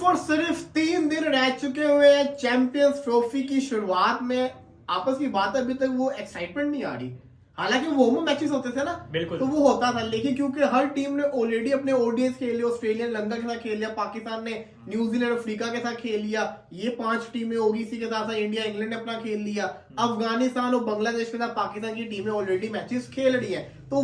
और सिर्फ 3 दिन रह चुके हुए हैं चैंपियंस ट्रॉफी की शुरुआत में। आपस की बात है, अभी तक वो एक्साइटमेंट नहीं आ रही। हालांकि वो मैचेस होते थे ना, बिल्कुल। तो वो होता था, लेकिन क्योंकि हर टीम ने ऑलरेडी अपने ओडीएस खेल लिया, ऑस्ट्रेलिया ने लंका के साथ खेल लिया, पाकिस्तान ने न्यूजीलैंड अफ्रीका के साथ खेल लिया, ये 5 टीमें होगी, इसी के साथ साथ इंडिया इंग्लैंड ने अपना खेल लिया, अफगानिस्तान और बांग्लादेश के साथ पाकिस्तान की टीमें ऑलरेडी मैचेस खेल रही है, तो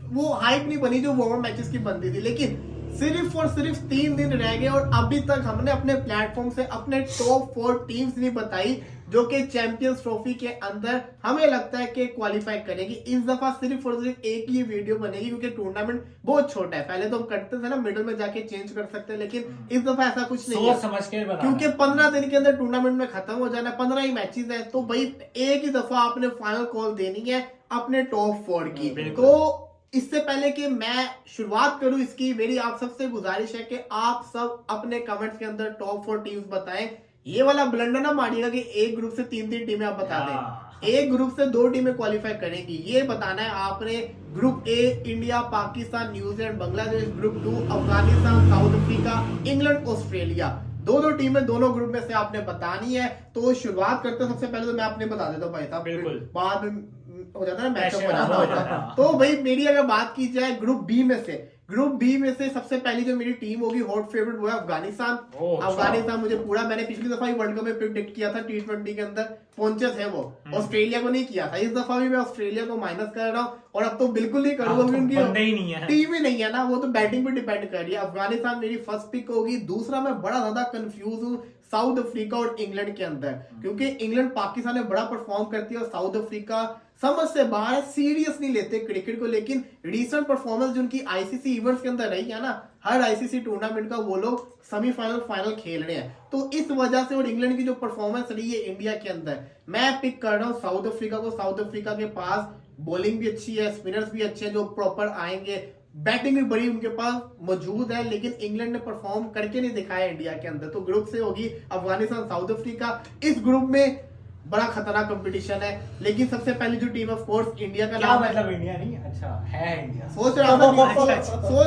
वो हाइप नहीं बनी जो वार्म मैचेस की बनती थी। लेकिन सिर्फ और सिर्फ 3 दिन रह गए और अभी तक हमने अपने प्लेटफॉर्म से अपने टॉप 4 टीम्स नहीं बताई जो कि चैंपियंस ट्रॉफी के अंदर हमें लगता है कि क्वालिफाई करेगी। इस दफा सिर्फ और सिर्फ एक ही वीडियो बनेगी क्योंकि टूर्नामेंट बहुत छोटा है। पहले तो हम करते थे ना, मिडिल में जाके चेंज कर सकते हैं, लेकिन इस दफा ऐसा कुछ नहीं है, समझ के क्योंकि 15 दिन के अंदर टूर्नामेंट में खत्म हो जाना है, 15 ही मैचेस है, तो भाई एक ही दफा आपने फाइनल कॉल देनी है अपने टॉप 4 की। तो इससे पहले कि मैं शुरुआत करूं इसकी, मेरी आप सबसे गुजारिश है कि आप सब अपने कमेंट्स के अंदर टॉप 4 टीम्स बताएं। ये वाला ब्लंडर ना मानिएगा कि एक ग्रुप से 3 टीमें आप बता दें। एक ग्रुप से 2 टीमें क्वालिफाई करेंगी, ये बताना है आपने। Group A India, Pakistan, New Zealand, Bangladesh. Group 2 Afghanistan, south Africa, England, Australia. दो टीमें दोनों ग्रुप में से आपने बतानी है। तो शुरुआत करते हैं, सबसे पहले तो मैं आपने बता देता हूँ भाई साहब, बाद में हो जाता है ना, मैचअप हो जाता है। तो भाई मेरी अगर बात की जाए ग्रुप बी में से सबसे पहली जो मेरी टीम होगी हॉट फेवरेट वो है अफगानिस्तान। अफगानिस्तान मुझे पूरा, मैंने पिछली दफा ही वर्ल्ड कप में प्रेडिक्ट किया था T20 के अंदर, पहुंचेस है वो। ऑस्ट्रेलिया को नहीं किया था, इस दफा भी मैं ऑस्ट्रेलिया को माइनस कर रहा हूँ और अब तो बिल्कुल नहीं करूंगा क्योंकि टीम ही नहीं है ना, वो तो बैटिंग पे डिपेंड कर रही है। अफगानिस्तान मेरी फर्स्ट पिक होगी। दूसरा मैं बड़ा ज्यादा कंफ्यूज हूँ साउथ अफ्रीका और इंग्लैंड के अंदर, क्योंकि इंग्लैंड पाकिस्तान में बड़ा परफॉर्म करती है और साउथ अफ्रीका समझ से बाहर, सीरियस नहीं लेते क्रिकेट को, लेकिन रीसेंट परफॉर्मेंस जो उनकी आईसीसी इवेंट्स के अंदर रही है ना, हर आईसीसी टूर्नामेंट का वो लोग सेमीफाइनल फाइनल खेल रहे हैं, तो इस वजह से और इंग्लैंड की जो परफॉर्मेंस रही है इंडिया के अंदर, मैं पिक कर रहा हूँ साउथ अफ्रीका को। साउथ अफ्रीका के पास बॉलिंग भी अच्छी है, स्पिनर्स भी अच्छे हैं जो प्रॉपर आएंगे, बैटिंग भी बड़ी उनके पास मौजूद है, लेकिन इंग्लैंड ने परफॉर्म करके नहीं दिखाया इंडिया के अंदर। तो ग्रुप से होगी अफगानिस्तान, साउथ अफ्रीका। इस ग्रुप में बड़ा खतरनाक कंपटीशन है, लेकिन सबसे पहली जो टीम ऑफ कोर्स इंडिया का नाम मतलब इंडिया नहीं, अच्छा है इंडिया। सोच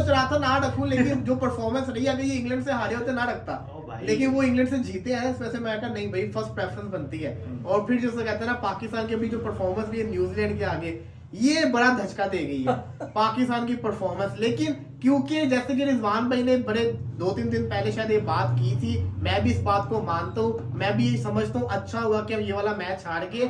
रहा था ना रखूं, लेकिन जो परफॉर्मेंस रही, अगर ये इंग्लैंड से हारे होते ना रखता, लेकिन वो इंग्लैंड से जीते हैं, इस वजह से मैं कहा नहीं भाई फर्स्ट प्रेफरेंस बनती है। और फिर जैसे कहते हैं ना, पाकिस्तान की भी जो परफॉर्मेंस भी है न्यूजीलैंड के आगे, ये बड़ा धचका दे गई है पाकिस्तान की परफॉर्मेंस। लेकिन क्योंकि जैसे कि रिजवान भाई ने बड़े 2-3 दिन पहले शायद ये बात की थी, मैं भी इस बात को मानता हूँ, मैं भी समझता हूँ अच्छा हुआ कि हम ये वाला मैच हार के।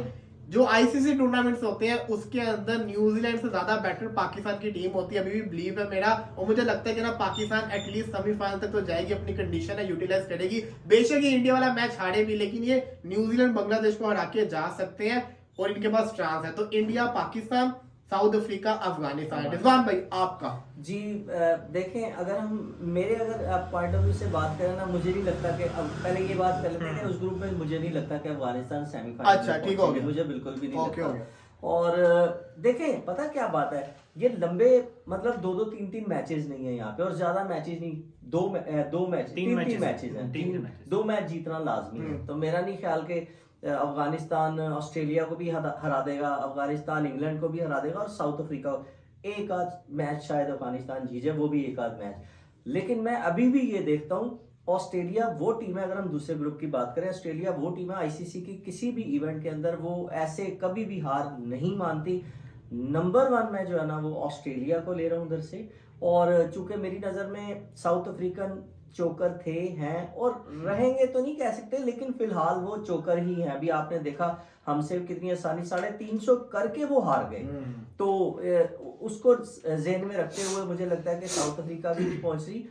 जो आईसीसी टूर्नामेंट्स होते हैं उसके अंदर न्यूजीलैंड से ज्यादा बेटर पाकिस्तान की टीम होती है, अभी भी बिलीव है मेरा, और मुझे लगता है कि ना पाकिस्तान एटलीस्ट सेमीफाइनल तक तो जाएगी, अपनी कंडीशन है यूटिलाइज करेगी। बेशक ये इंडिया वाला मैच हारे भी, लेकिन ये न्यूजीलैंड बांग्लादेश को हरा के जा सकते हैं और इनके पास चांस है। तो India, Pakistan, south Africa, Afghanistan. Rizwan भाई आपका जी देखें, अगर हम अगर पॉइंट ऑफ व्यू से बात करें ना, मुझे नहीं लगता कि, अब पहले ये बात कर लेते हैं कि उस ग्रुप में मुझे नहीं लगता कि अफगानिस्तान सेमीफाइनल। अच्छा ठीक हो गया, मुझे बिल्कुल भी नहीं लगता। और देखें पता क्या बात है, ये लंबे मतलब 2-2 3-3 मैचेस नहीं है यहाँ पे, और ज्यादा मैचेस नहीं, 3 मैचेस हैं, 2 मैच जीतना लाजमी है। तो मेरा नहीं ख्याल के अफगानिस्तान ऑस्ट्रेलिया को भी हरा देगा, अफगानिस्तान इंग्लैंड को भी हरा देगा, और साउथ अफ्रीका एक आध मैच शायद अफगानिस्तान जीते, वो भी एक आध मैच। लेकिन मैं अभी भी ये देखता हूँ, ऑस्ट्रेलिया वो टीम है, अगर हम दूसरे ग्रुप की बात करें, ऑस्ट्रेलिया वो टीम है आईसीसी की किसी भी इवेंट के अंदर वो ऐसे कभी भी हार नहीं मानती। नंबर 1 मैं जो है ना वो ऑस्ट्रेलिया को ले रहा हूँ उधर से, और चूंकि मेरी नजर में साउथ अफ्रीकन चोकर थे, हैं और रहेंगे तो नहीं कह सकते, लेकिन फिलहाल वो चोकर ही हैं। अभी आपने देखा हमसे कितनी आसानी 350 करके वो हार गए, तो उसको ज़हन में रखते हुए मुझे लगता है कि साउथ अफ्रीका भी पहुंच रही,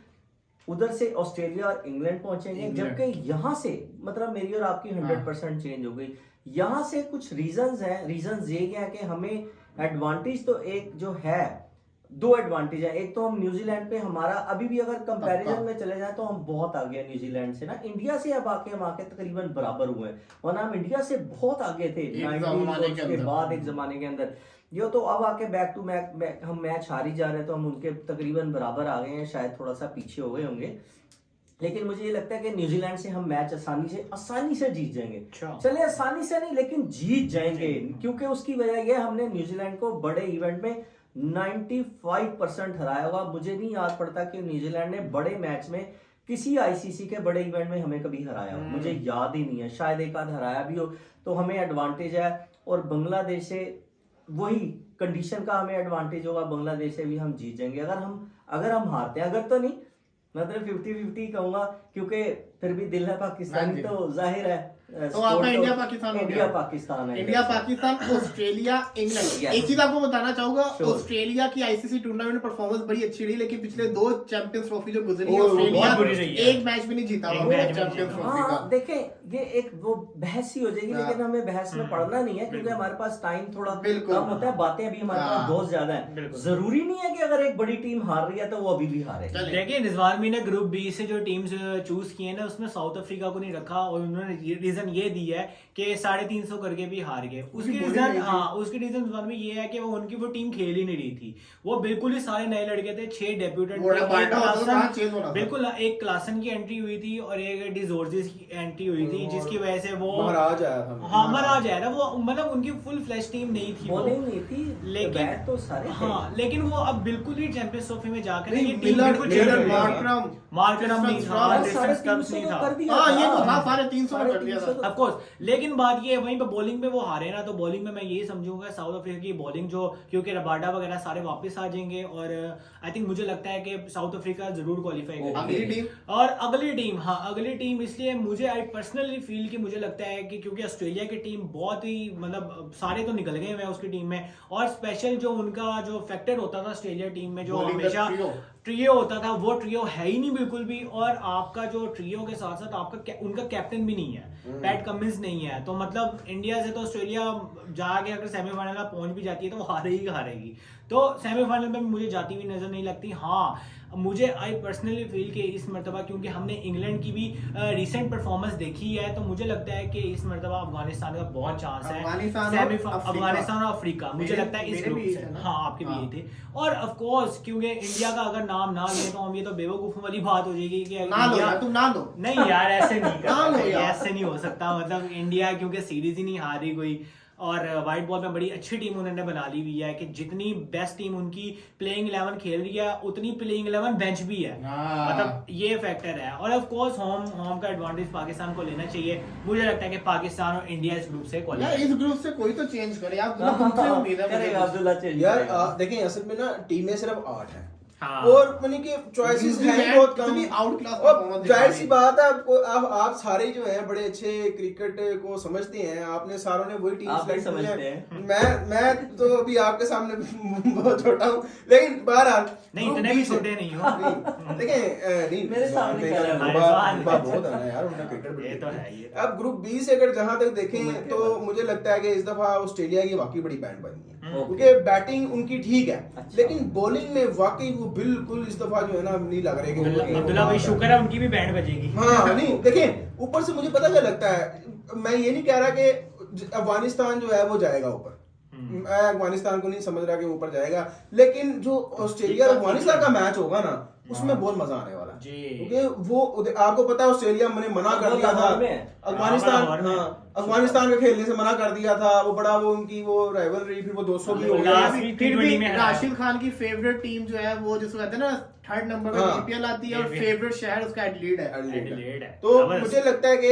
उधर से ऑस्ट्रेलिया और इंग्लैंड पहुंचेंगे, जबकि यहाँ से मतलब मेरी और आपकी 100% चेंज हो गई। यहाँ से कुछ रीजंस हैं, रीजंस ये है कि हमें एडवांटेज तो एक जो है, 2 एडवांटेज है। एक तो हम न्यूजीलैंड पे, हमारा अभी भी अगर कंपैरिजन में चले जाए तो हम बहुत आगे हैं न्यूजीलैंड से ना। इंडिया से अब आके हम आके तकरीबन बराबर हुए हैं, वरना हम इंडिया से बहुत आगे थे 90s के बाद एक जमाने के अंदर। ये तो अब आके बैक टू बैक हम मैच हारी जा रहे हैं, तो हम उनके तकरीबन बराबर आ गए हैं, शायद थोड़ा सा पीछे हो गए होंगे। लेकिन मुझे ये लगता है कि न्यूजीलैंड से हम मैच आसानी से जीत जाएंगे। चले आसानी से नहीं, लेकिन जीत जाएंगे, क्योंकि उसकी वजह यह हमने न्यूजीलैंड को बड़े इवेंट में 95% हराया होगा। मुझे नहीं याद पड़ता कि न्यूजीलैंड ने बड़े मैच में किसी आईसीसी के बड़े इवेंट में हमें कभी हराया हो, मुझे याद ही नहीं है, शायद एक आध हराया भी हो, तो हमें एडवांटेज है। और बांग्लादेश से वही कंडीशन का हमें एडवांटेज होगा, बांग्लादेश से भी हम जीत जाएंगे। अगर हम हारते हैं, अगर तो नहीं, मतलब 50-50 कहूंगा, क्योंकि फिर भी दिल है पाकिस्तानी, तो जाहिर है। तो आपका इंडिया पाकिस्तान हो गया। इंडिया पाकिस्तान है, India Pakistan, Australia, England. Yes. एक चीज आपको बताना चाहूंगा, Sure. ऑस्ट्रेलिया की आईसीसी टूर्नामेंट परफॉर्मेंस बड़ी अच्छी रही, लेकिन पिछले 2 चैंपियंस ट्रॉफी जो गुजरी है, बहुत ऑस्ट्रेलिया बुरी रही है। एक मैच भी नहीं जीता एक हुआ मैच भी नहीं चैंपियंस जीता। ट्रॉफी का। हाँ, देखें ये एक वो बहस ही हो जाएगी, हाँ। लेकिन हमें बहस में पढ़ना नहीं है, क्योंकि हमारे पास टाइम थोड़ा बिल्कुल। कम होता है, बातें अभी हमारे पास हाँ। बहुत ज्यादा है। बिल्कुल। जरूरी नहीं है कि अगर एक बड़ी टीम हार रही है तो वो अभी भी हारे। चले। देखिए रिजवान भी ने ग्रुप बी से जो टीम्स चूज किए ना, उसमें साउथ अफ्रीका को नहीं रखा, और उन्होंने रीजन ये दी है कि 350 करके भी हार गए। उसकी बोली रीजन नहीं थी। हाँ, उसकी रीजन रिजवान में ये है कि वो टीम खेल ही नहीं रही थी, वो बिल्कुल ही सारे नए लड़के थे, 6 डेब्यूटेंट वो बाटा होता था, कहाँ चेंज होना था। बिल्कुल, एक क्लासन की एंट्री हुई थी और एक डिजोर्जिस की एंट्री हुई थी, जिसकी वजह से वो महाराज आया था। हाँ महाराज आया था वो, मतलब उनकी फुल फ्लैश टीम नहीं थी वो। बॉलिंग नहीं थी, लेकिन बैट तो सारे थे। हाँ, लेकिन वो अब बिल्कुल ही चैंपियंस ट्रॉफी में जाकर नहीं, ये टीम मिलर, बिल्कुल मिलर, change हो गई। मार्करम, मार्करम नहीं था, हाँ, डिस्टेंस कप्स नहीं था। हाँ, ये तो था, 350 में कर दिया था। ऑफ कोर्स, लेकिन बात ये है, वहीं पे बॉलिंग में वो हारे ना, तो बॉलिंग में मैं ये समझूंगा साउथ अफ्रीका की बॉलिंग जो, क्योंकि रबाडा वगैरह सारे वापस आ जाएंगे, और आई थिंक मुझे लगता है कि साउथ अफ्रीका जरूर क्वालिफाई करेगी। अगली टीम, और अगली टीम, हाँ अगली टीम इसलिए मुझे आई पर्सनली फील कि मुझे लगता है कि क्योंकि ऑस्ट्रेलिया की टीम बहुत ही, मतलब सारे तो निकल गए हैं उसकी टीम में, और स्पेशल जो उनका जो फैक्टर होता था ऑस्ट्रेलिया टीम में, जो Bowling का हमेशा ट्रियो होता था, वो ट्रियो है ही नहीं बिल्कुल भी। और आपका जो ट्रियो के साथ साथ आपका उनका कैप्टन भी नहीं है, पैट कमिंस नहीं है, तो मतलब इंडिया से तो ऑस्ट्रेलिया जाके अगर सेमीफाइनल पहुंच भी जाती है तो वो हारेगी। तो सेमीफाइनल में मुझे जाती हुई नजर नहीं लगती। हाँ, मुझे आई पर्सनली फील कि इस मरतबा, क्योंकि हमने इंग्लैंड की भी रिसेंट परफॉर्मेंस देखी है, तो मुझे लगता है कि इस मरतबा अफगानिस्तान का बहुत चांस है, अफगानिस्तान और अफ्रीका, मुझे लगता है इस ग्रुप से। हाँ, आपके भी यही थे। और ऑफ कोर्स क्योंकि इंडिया का अगर नाम ना ले तो हम ये तो बेवकूफ वाली बात हो जाएगी कि ना लो यार, तुम ना लो। नहीं यार, ऐसे नहीं कर ना लो सकते, यार। ऐसे नहीं हो सकता। मतलब इंडिया क्योंकि सीरीज ही नहीं हारी कोई, और व्हाइट बॉल में बड़ी अच्छी टीम उन्होंने बना ली हुई है कि जितनी बेस्ट टीम उनकी प्लेइंग 11 खेल रही है, उतनी प्लेइंग 11 बेंच भी है। मतलब ये फैक्टर है। और ऑफ कोर्स होम का एडवांटेज पाकिस्तान को लेना चाहिए। मुझे लगता है कि पाकिस्तान और इंडिया इस ग्रुप से यार क्वालिफाई। इस ग्रुप से कोई तो चेंज करे यार, मतलब तुमसे उम्मीद है करेगा मुझे। अब्दुल्ला चेंज यार करेगा। देखें, असल में ना टीमें सिर्फ 8 हैं, हाँ। और मानी कि चॉइसेस हैं बहुत कम। आउट क्लास और जाहिर सी बात है, आपको आप सारे जो हैं बड़े अच्छे क्रिकेट को समझते हैं, आपने सारों ने वही टीम आप भी सेलेक्ट की समझते है। हैं। मैं तो अभी आपके सामने बहुत छोटा हूँ, लेकिन बहरहाल नहीं, इतने भी छोटे नहीं हो। नहीं मेरे सामने क्या है? बहुत है ना यार, उनका क्रिकेट ये तो है ये। अब ग्रुप बी से अगर जहां तक देखें तो मुझे लगता है कि इस दफा ऑस्ट्रेलिया की वाकई बड़ी बैंड बनी है, क्योंकि बैटिंग उनकी ठीक है, अच्छा। लेकिन बॉलिंग में वाकई वो बिल्कुल इस दफा जो है ना नहीं लग रहे कि अब्दुल्ला भाई शुक्र है उनकी भी बैंड बजेगी। हाँ नहीं देखें, ऊपर से मुझे पता क्या लगता है, मैं ये नहीं कह रहा कि अफगानिस्तान जो है वो जाएगा ऊपर, मैं अफगानिस्तान को नहीं समझ रहा कि ऊपर जाएगा, लेकिन जो ऑस्ट्रेलिया और अफगानिस्तान का मैच होगा ना, उसमें बहुत मजा आने वाला है, क्योंकि वो आपको पता है ऑस्ट्रेलिया ने मना कर दिया था अफगानिस्तान के खेलने से मना कर दिया था, वो बड़ा वो उनकी वो राइवलरी, फिर वो 200 भी हो गया। फिर भी राशिद खान की फेवरेट टीम जो है वो, जिसको कहते हैं ना 3rd नंबर पे बीपीएल आती है, और फेवरेट शहर उसका एडिलेड है। तो मुझे लगता है कि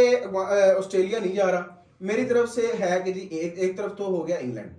ऑस्ट्रेलिया नहीं जा रहा, मेरी तरफ से है कि जी एक तरफ तो हो गया इंग्लैंड,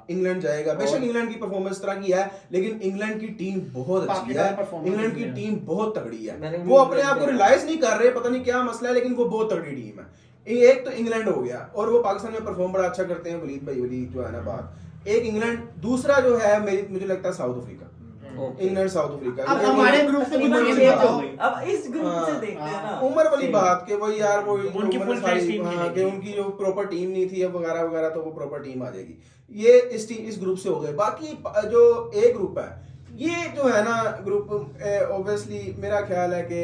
इंग्लैंड जाएगा। बेशक इंग्लैंड की परफॉर्मेंस तरह की है, लेकिन इंग्लैंड की टीम बहुत अच्छी है, इंग्लैंड की टीम बहुत तगड़ी है, वो अपने आप को रियलाइज नहीं कर रहे, पता नहीं क्या मसला है, लेकिन वो बहुत तगड़ी टीम है। एक तो इंग्लैंड हो गया, और वो पाकिस्तान में परफॉर्म बड़ा अच्छा करते हैं वलीद भाई, वलीद जो है ना बात, एक इंग्लैंड, दूसरा जो है मुझे लगता है south Africa, England south Africa. अब हमारे ग्रुप से उम्र कुछ वाली चेंज बात हो बताओ। गई। अब इस ग्रुप से देखते हैं ना, उम्र वाली बात कि वो यार वो उनकी उम्र full सारी, fresh team हाँ, खेलेगी। कि उनकी जो प्रॉपर टीम नहीं थी अब वगैरह वगैरह, तो वो प्रॉपर टीम आ जाएगी। ये इस ग्रुप से हो गए। बाकी जो ए ग्रुप है, ये जो है ना ग्रुप, ऑब्वियसली मेरा ख्याल है कि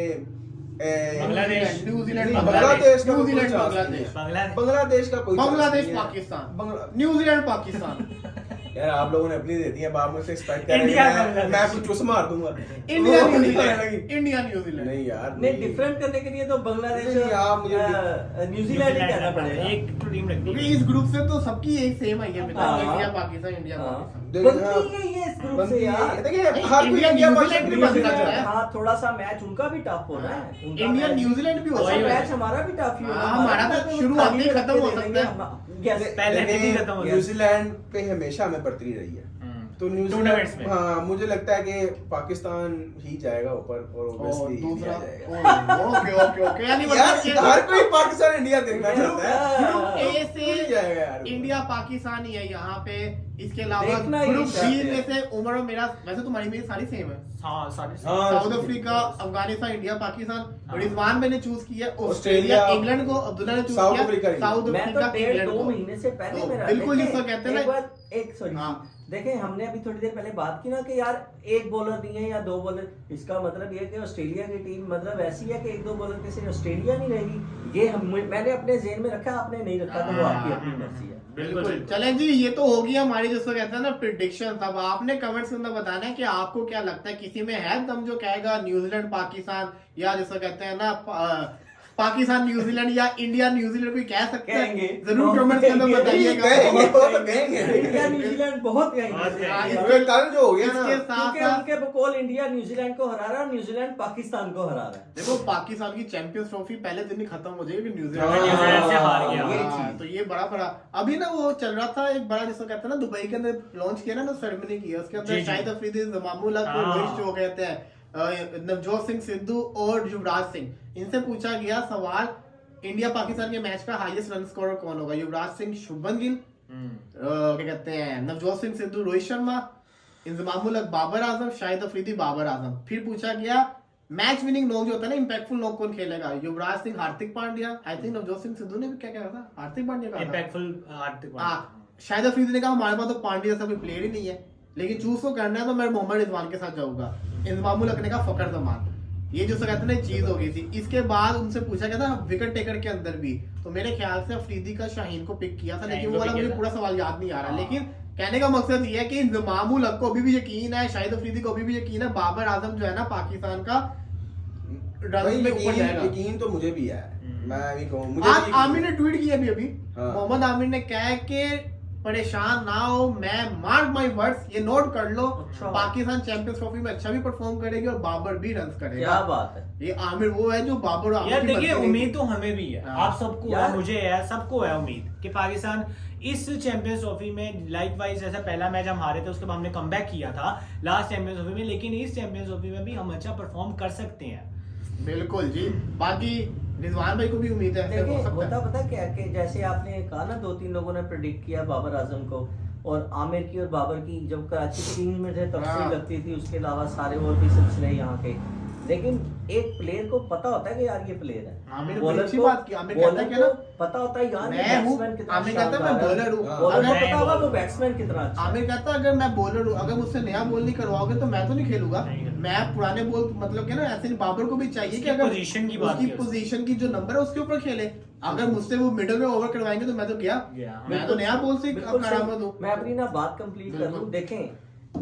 बांग्लादेश, न्यूजीलैंड, बांग्लादेश का कोई न्यूजीलैंड, चांस नहीं बांग्लादेश, है। बांग्लादेश का कोई बांग्लादेश, चांस नहीं है। पाकिस्तान, न्यूजीलैंड, पाकिस्तान। यार आप लोगों ने अपनी दे दी है, आप मुझसे एक्सपेक्ट कर इंडिया, रहे हैं बांग्लादेश। मैं कुछ चुस मार दूंगा। इंडिया, वो न्यूजीलैंड, इंडिया, न्यूजीलैंड। नहीं यार, नहीं, डिफरेंट करने के लिए तो बांग्लादेश नहीं, आप मुझे न्यूजीलैंड ही कहना पड़ेगा। एक टीम रखनी क्योंकि इस ग्रुप से तो सबकी यही सेम आई है, हाँ। इंडिया, पाकिस्तान, इंडिया, हाँ। पाकिस्तान। बनती है ये इस ग्रुप से यार। देखिए हर कोई इंडिया इंडिया न्यूजीलैंड भी बनना न्यूजीलैंड, चाह रहा है। हाँ थोड़ा सा मैच उनका भी टफ हो रहा है। उनका इंडिया मैच- न्यूजीलैंड भी हो अच्छा, सकता है। मैच हमारा भी टफ ही होगा। हाँ, हमारा तो शुरुआत ही खत्म हो सकता है। Yes, पहले दिन ही खत्म हो गया। न्यूजीलैंड पे हमेशा हमें बढ़ती रही है तो टूर्नामेंट्स में। हाँ मुझे लगता है कि पाकिस्तान ही जाएगा ऊपर और और obviously दूसरा इंडिया जाएगा। ओके ओके ओके यानी यार मतलब हर कोई पाकिस्तान इंडिया देखना चाहता है। ग्रुप ए कोई जाएगा यार। से इंडिया पाकिस्तान ही है यहाँ पे। इसके अलावा देखना ही ग्रुप चाहते बी हैं। में से उमर और मेरा, वैसे तुम्हारी मेरी सारी सेम है। हाँ साढ़े हाँ, साउथ ठीक अफ्रीका, है। अफगानिस्तान, इंडिया, पाकिस्तान। हाँ। रिजवान मैंने चूज किया ऑस्ट्रेलिया, ऑस्ट्रेलिया, इंग्लैंड को अब्दुल्ला ने चूज साउथ किया अफ्रीका, साउथ मैं तो अफ्रीका, डेढ़ इंग्लैंड 2 को। महीने से पहले तो मेरा बिल्कुल देखें, जिसको कहते हैं एक ना- बार एक सॉरी हाँ। देखें हमने अभी थोड़ी देर पहले बात की ना कि यार एक बॉलर नहीं है या 2 बॉलर, इसका मतलब ये है कि ऑस्ट्रेलिया की टीम मतलब ऐसी है कि 1-2 बॉलर के सिर्फ ऑस्ट्रेलिया नहीं रहेगी। ये मैंने अपने जेहन में रखा, आपने नहीं रखा, तो वो आपकी अपनी मर्जी है। बिल्कुल। चलें जी, ये तो होगी हमारी जिसको कहते हैं ना प्रिडिक्शन। अब आपने कमेंट्स के अंदर बताना है कि आपको क्या लगता है, किसी में है दम जो कहेगा न्यूजीलैंड पाकिस्तान, या जिसको कहते हैं ना पाकिस्तान न्यूजीलैंड या इंडिया न्यूजीलैंड, कोई कह सकता है? कहेंगे। जरूर कमेंट्स के अंदर कहेंगे। बताइएगा। कहेंगे, वो तो कहेंगे। इंडिया न्यूजीलैंड बहुत बहुत कहेंगे। कहेंगे। हाँ, अबे कल जो हो गया ना इसके साथ क्योंकि उनके बकौल इंडिया न्यूजीलैंड को हरा रहा है और न्यूजीलैंड पाकिस्तान को हरा रहा है। देखो पाकिस्तान की चैंपियंस ट्रॉफी पहले दिन ही खत्म हो जाएगी, हाँ, न्यूजीलैंड न्यूजीलैंड से हार गया। ये हाँ, चीज। तो ये बड़ा अभी ना वो चल रहा था एक बड़ा जिसको कहते हैं ना दुबई के अंदर लॉन्च किया ना सेरेमनी किया, उसके जी, अंदर जी। शाहिद अफरीदी, जमामुल हक, हाँ। रोहित जो कहते हैं नवजोत सिंह सिद्धू और युवराज सिंह, इनसे पूछा गया सवाल इंडिया पाकिस्तान के मैच का हाईएस्ट रन स्कोरर कौन होगा? युवराज सिंह, शुभमन गिल, क्या कहते हैं नवजोत सिंह सिद्धू, रोहित शर्मा, इंजमामुल हक, बाबर आजम, शाहिद अफरीदी, बाबर आजम। फिर पूछा गया मैच विनिंग नॉक जो होता है ना, इंपैक्टफुल नॉक कौन खेलेगा? युवराज सिंह, हार्दिक पांड्या, आई थिंक नवजोत सिंह सिद्धू ने भी क्या कहा था, हार्दिक पांड्या कहा था। इम्पैक्टफुल हार्दिक हाँ, शाहिद अफरीदी ने कहा हमारे पास तो पांड्या जैसा कोई प्लेयर ही नहीं है, लेकिन चूज को करना है तो मैं मोहम्मद रिजवान के साथ जाऊंगा। इंजमामुल हक ने कहा फकर जमान। ये जो कहते हैं ना चीज हो गई थी। इसके बाद उनसे पूछा गया था विकेट टेकर के अंदर भी, तो मेरे ख्याल से अफरीदी का शाहीन को पिक किया था, लेकिन शाहीन वो को वाला pick मुझे किया था। पूरा सवाल याद नहीं आ रहा। हाँ। लेकिन कहने का मकसद ये है कि इंजमामुल हक को अभी भी यकीन है, शाहिद अफरीदी को अभी भी यकीन है, बाबर आजम जो है ना पाकिस्तान का भाई रन में ऊपर जाएगा। यकीन तो मुझे भी है। मैं भी कहूँ मुझे आज भी- आमिर ने ट्वीट किया अभी हाँ। मोहम्मद आमिर ने कहा है कि परेशान ना हो, मैं मार्क माय वर्ड्स, ये नोट कर लो, अच्छा। पाकिस्तान चैंपियंस ट्रॉफी में अच्छा भी परफॉर्म करेगी और बाबर भी रन करेगा। क्या बात है। ये आमिर वो है जो बाबर और आमिर यार की देखिए बनती उम्मीद तो हमें भी है, हाँ। आप सबको है, यार- मुझे है, सबको है उम्मीद कि पाकिस्तान इस चैंपियंस ट्रॉफी में लाइक वाइज जैसा पहला मैच हम हारे थे उसके बाद हमने कमबैक किया था लास्ट चैंपियंस ट्रॉफी में, लेकिन इस चैंपियंस ट्रॉफी में भी हम अच्छा परफॉर्म कर सकते हैं। बिल्कुल जी। बाकी रिजवान भाई को भी उम्मीद है ऐसे देखिए हो सकता होता है। पता क्या कि जैसे आपने कहा ना 2-3 लोगों ने प्रेडिक्ट किया बाबर आजम को, और आमिर की और बाबर की जब कराची की टीम में थे तब से हाँ। ही लगती थी, उसके अलावा सारे और भी सिलसिले यहाँ के। लेकिन एक प्लेयर को पता होता है कि यार ये प्लेयर है, आमिर ने बॉलर अच्छी को- बात की। आमिर कहता है बॉलर क्या ना, को पता होता है यार ये मैं हूँ, बैट्समैन कितना आमिर कहता है मैं शानदार बॉलर हूँ। बॉलर को मैं पता होगा बॉलर वो बैट्समैन कितना अच्छा है। आमिर कहता है अगर मैं बॉलर हूँ, अगर मुझसे नया बॉल नहीं करवाओगे तो मैं तो नहीं खेलूंगा। नहीं खेलूंगा। मैं पुराने बॉल मतलब कि ना ऐसे नहीं, बाबर को भी चाहिए कि उसकी अगर पोजीशन की बात उसकी की उसने। पोजीशन की जो नंबर है उसके ऊपर खेले। अगर मुझसे वो मिडिल में ओवर करवाएंगे तो मैं तो गया, गया। मैं तो नया बॉल से बिल्कुल सही। करामत हूँ। मैं अपनी ना बात कंप्लीट कर बिल्कुल। दूं। देखें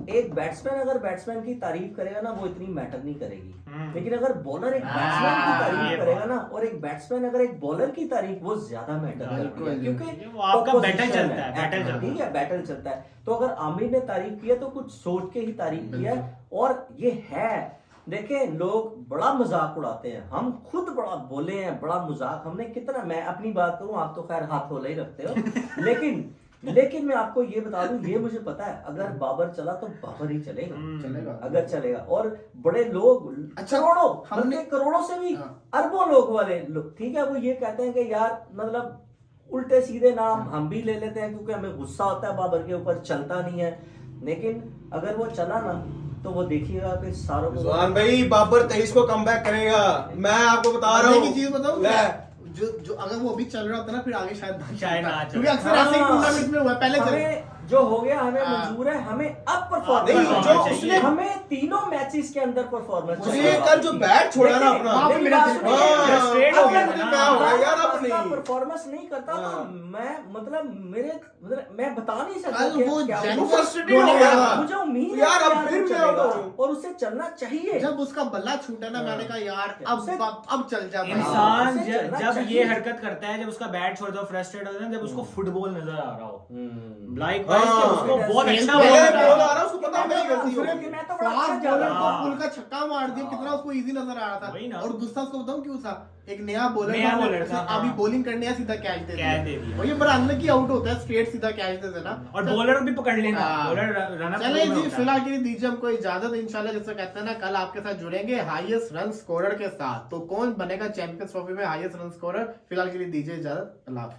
एक बैट्समैन अगर बैट्समैन की तारीफ करेगा ना वो इतनी मैटर नहीं करेगी, लेकिन अगर बॉलर एक बैट्समैन की ये तारीफ करेगा बात। ना और एक बैट्समैन अगर एक बॉलर की तारीफ, वो ज्यादा मैटर करती है, बिल्कुल। क्योंकि वो आपका opposition बैटल चलता है, बैटल चलता है। ठीक है बैटल चलता है। तो अगर आमिर ने तारीफ किया तो कुछ सोच के ही तारीफ किया है, और ये है। देखें लोग बड़ा मजाक उड़ाते हैं, हम खुद बड़ा बोले हैं, बड़ा मजाक हमने कितना, मैं अपनी बात करूं, आप तो खैर हाथ होला ही रखते हो लेकिन मैं आपको ये बता दूं, ये मुझे पता है अगर बाबर चला तो बाबर ही चलेगा, चलेगा अगर चलेगा। और बड़े लोग अच्छा, करोड़ों, हमने- बल्कि करोड़ों से भी हाँ। अरबों लोग वाले लोग, ठीक है, वो ये कहते हैं कि यार मतलब उल्टे सीधे नाम हम भी ले लेते हैं क्योंकि हमें गुस्सा होता है बाबर के ऊपर, चलता नहीं है। लेकिन अगर वो चला ना तो वो देखिएगा कि सारों को रिजवान भाई बाबर 23 को कमबैक करेगा, मैं आपको बता रहा मजे हूँ। की चीज बताऊं ले। जो अगर वो अभी चल रहा होता ना फिर आगे शायद शायद ना चले। क्योंकि अक्सर ऐसे ही हाँ। टूर्नामेंट में हुआ है, पहले चले हमें जो हो गया हमें हाँ। मंजूर है, हमें अब नहीं, परफॉर्मेंस जो उसने- हमें तीनों मैचेस के अंदर परफॉर्मेंस उसने कल जो बैट छोड़ा ना अपना, वहाँ पे मेरा मेरी बात दिल- सुनिए। फ्रस्ट्रेट हो गया मुझे ना। क्या हो गया यार, अब नहीं। परफॉर्मेंस नहीं करता तो हाँ। मैं मैं बता नहीं सकता कल वो जेन्युइन frustrated हो गया था। मुझे उम्मीद है यार, कि अब फिर वो मैं out चलेगा हो रहा हूँ। और उससे चलना चाहिए। जब उसका बल्ला छूटा ना, मैंने कहा यार अब चल जा भाई। इंसान उसे जब चलना जब चाहिए। ये हरकत करता है, जब उसका बैट छोड़ता है, फ्रस्ट्रेट होता है, जब उसको फुटबॉल नजर आ रहा हो, लाइक हाँ। उसको बहुत अच्छा पहले बॉल बॉल नजर आ आ रहा रहा है, उसको पता नहीं गलती हो फिर गई। मैं तो बड़ा अच्छा फास्ट जा बॉलर रहा को हूँ। पुल का छक्का मार दिया, कितना उसको इजी नजर आ रहा वही था। ना। और गुस्सा उसको बताऊं क्यों था, एक नया बॉलर नया था, bowler उसने था, अभी हाँ। बॉलिंग करने या सीधा कैच दे कैच दे दिया। और ये बड़ा अनलकी आउट होता है, स्ट्रेट सीधा कैच दे देना। और बॉलर भी पकड़ लेना, हाँ। बॉलर रन अप चले जी, फिलहाल के लिए दीजिए हमको इजाजत। इंशाल्लाह जैसे कहते हैं ना, कल आपके साथ जुड़ेंगे हाईएस्ट रन स्कोरर के साथ। तो कौन बनेगा चैंपियंस ट्रॉफी में हाईएस्ट रन स्कोरर, फिलहाल के लिए दीजिए इजाजत। अल्लाह हाफिज।